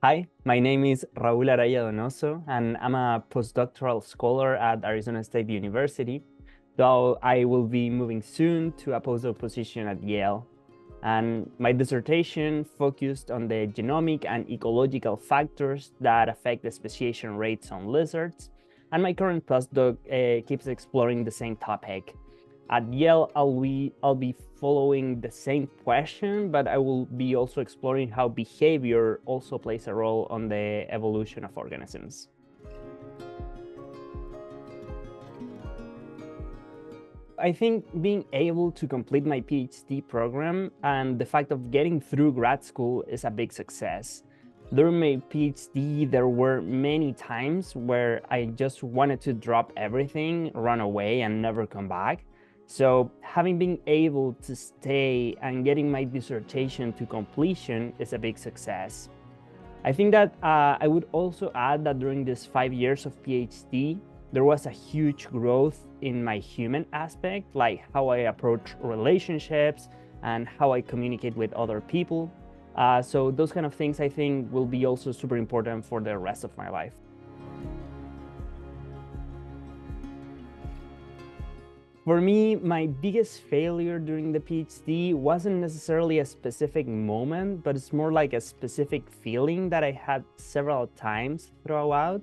Hi, my name is Raúl Araya-Donoso, and I'm a postdoctoral scholar at Arizona State University, though I will be moving soon to a postdoc position at Yale. And my dissertation focused on the genomic and ecological factors that affect the speciation rates on lizards, and my current postdoc keeps exploring the same topic. At Yale, I'll be following the same question, but I will be also exploring how behavior also plays a role on the evolution of organisms. I think being able to complete my PhD program and the fact of getting through grad school is a big success. During my PhD, there were many times where I just wanted to drop everything, run away, and never come back. So having been able to stay and getting my dissertation to completion is a big success. I think that I would also add that during these 5 years of PhD, there was a huge growth in my human aspect, like how I approach relationships and how I communicate with other people. So those kind of things I think will be also super important for the rest of my life. For me, my biggest failure during the PhD wasn't necessarily a specific moment, but it's more like a specific feeling that I had several times throughout,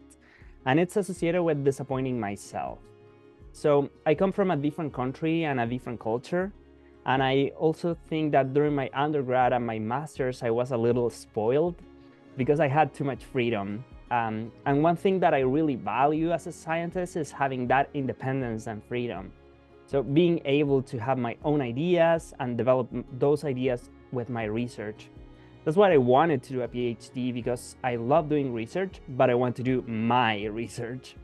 and it's associated with disappointing myself. So I come from a different country and a different culture, and I also think that during my undergrad and my master's, I was a little spoiled because I had too much freedom. And one thing that I really value as a scientist is having that independence and freedom. So being able to have my own ideas and develop those ideas with my research. That's why I wanted to do a PhD, because I love doing research, but I want to do my research.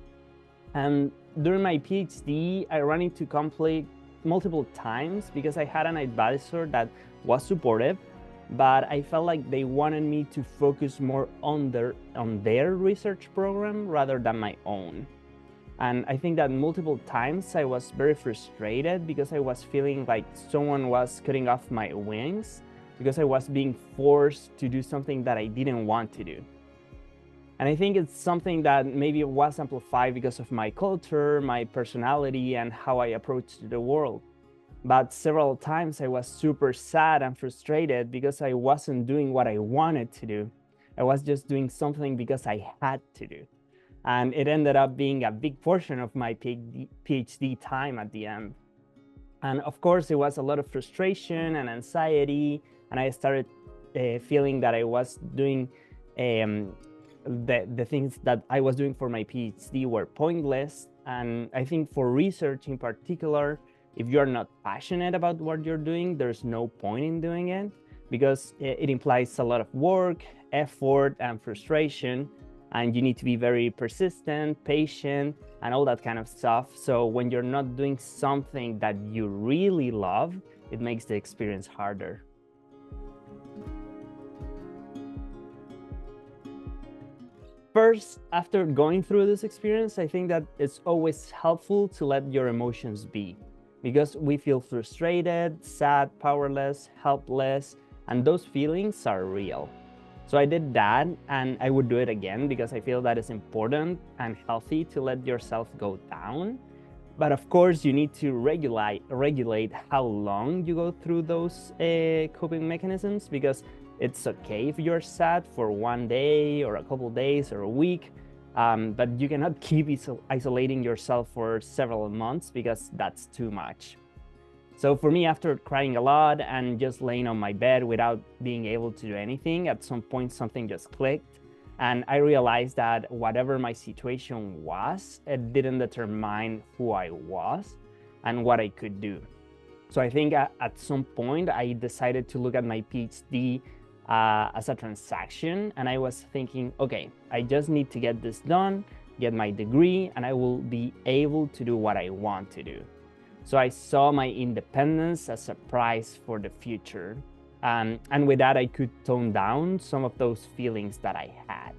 And during my PhD, I ran into conflict multiple times because I had an advisor that was supportive, but I felt like they wanted me to focus more on their research program rather than my own. And I think that multiple times I was very frustrated because I was feeling like someone was cutting off my wings because I was being forced to do something that I didn't want to do. And I think it's something that maybe was amplified because of my culture, my personality, and how I approach the world. But several times I was super sad and frustrated because I wasn't doing what I wanted to do. I was just doing something because I had to do. And it ended up being a big portion of my PhD time at the end. And of course, it was a lot of frustration and anxiety, and I started feeling that I was doing the things that I was doing for my PhD were pointless. And I think for research in particular, if you're not passionate about what you're doing, there's no point in doing it, because it implies a lot of work, effort, and frustration. And you need to be very persistent, patient, and all that kind of stuff. So when you're not doing something that you really love, it makes the experience harder. First, after going through this experience, I think that it's always helpful to let your emotions be, because we feel frustrated, sad, powerless, helpless, and those feelings are real. So I did that, and I would do it again because I feel that it's important and healthy to let yourself go down. But of course, you need to regulate how long you go through those coping mechanisms, because it's okay if you're sad for one day or a couple days or a week, but you cannot keep isolating yourself for several months, because that's too much. So for me, after crying a lot and just laying on my bed without being able to do anything, at some point something just clicked. And I realized that whatever my situation was, it didn't determine who I was and what I could do. So I think at some point I decided to look at my PhD as a transaction. And I was thinking, okay, I just need to get this done, get my degree, and I will be able to do what I want to do. So I saw my independence as a prize for the future. And with that, I could tone down some of those feelings that I had.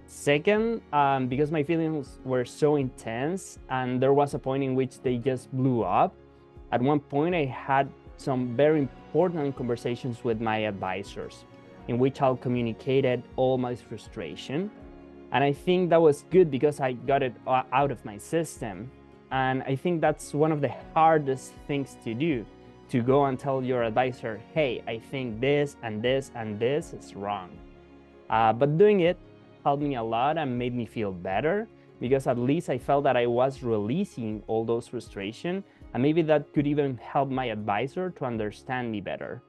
Second, because my feelings were so intense and there was a point in which they just blew up, at one point I had some very important conversations with my advisors. in which I communicated all my frustration. And I think that was good because I got it out of my system. And I think that's one of the hardest things to do, to go and tell your advisor, hey, I think this and this and this is wrong. But doing it helped me a lot and made me feel better, because at least I felt that I was releasing all those frustration, and maybe that could even help my advisor to understand me better.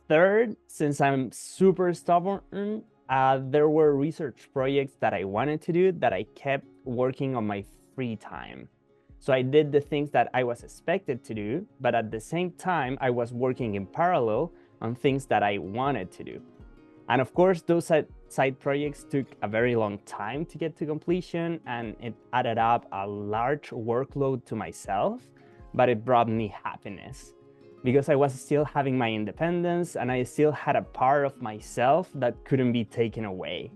Third, since I'm super stubborn, there were research projects that I wanted to do that I kept working on my free time. So I did the things that I was expected to do, but at the same time, I was working in parallel on things that I wanted to do. And of course, those side projects took a very long time to get to completion, and it added up a large workload to myself, but it brought me happiness because I was still having my independence and I still had a part of myself that couldn't be taken away.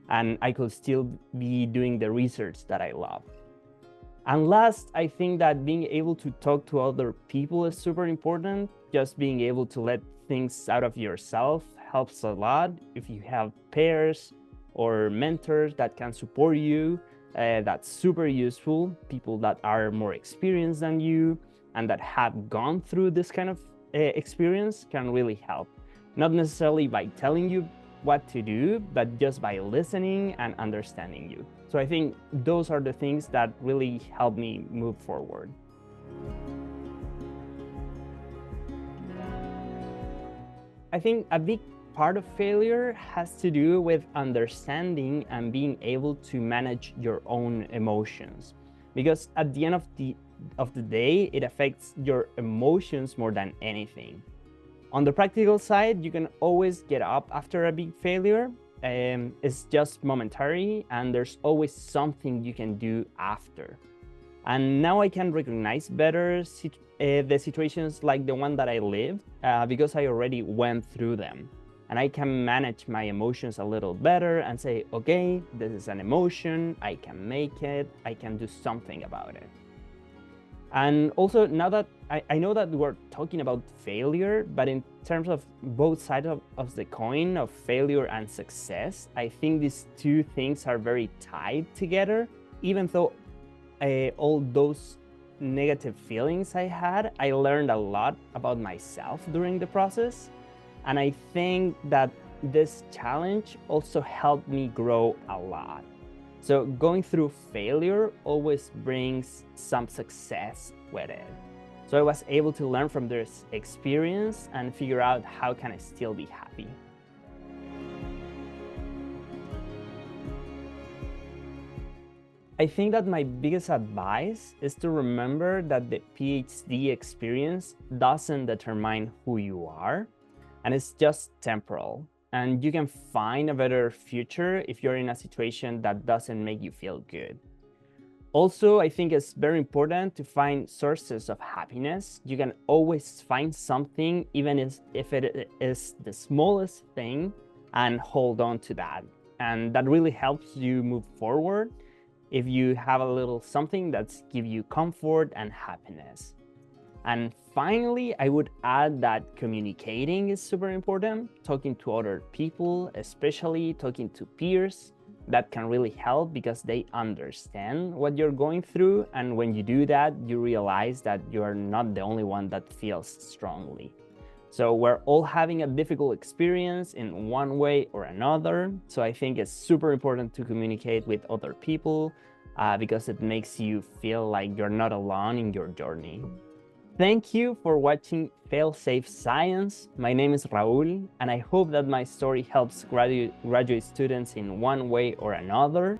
And I could still be doing the research that I love. And last, I think that being able to talk to other people is super important. Just being able to let things out of yourself helps a lot. If you have peers or mentors that can support you, that's super useful. People that are more experienced than you and that have gone through this kind of experience can really help. Not necessarily by telling you what to do, but just by listening and understanding you. So I think those are the things that really help me move forward. I think a big part of failure has to do with understanding and being able to manage your own emotions. Because at the end of the day, it affects your emotions more than anything. On the practical side, you can always get up after a big failure. It's just momentary, and there's always something you can do after. And now I can recognize better the situations like the one that I lived because I already went through them. And I can manage my emotions a little better and say, okay, this is an emotion, I can make it, I can do something about it. And also, now that I know that we're talking about failure, but in terms of both sides of the coin of failure and success, I think these two things are very tied together. Even though all those negative feelings I had, I learned a lot about myself during the process. And I think that this challenge also helped me grow a lot. So going through failure always brings some success with it. So I was able to learn from this experience and figure out how can I still be happy. I think that my biggest advice is to remember that the PhD experience doesn't determine who you are, and it's just temporal. And you can find a better future if you're in a situation that doesn't make you feel good. Also, I think it's very important to find sources of happiness. You can always find something, even if it is the smallest thing, and hold on to that. And that really helps you move forward if you have a little something that's give you comfort and happiness. And finally, I would add that communicating is super important. Talking to other people, especially talking to peers, that can really help because they understand what you're going through. And when you do that, you realize that you're not the only one that feels strongly. So we're all having a difficult experience in one way or another. So I think it's super important to communicate with other people because it makes you feel like you're not alone in your journey. Thank you for watching Fail-Safe Science. My name is Raúl, and I hope that my story helps graduate students in one way or another.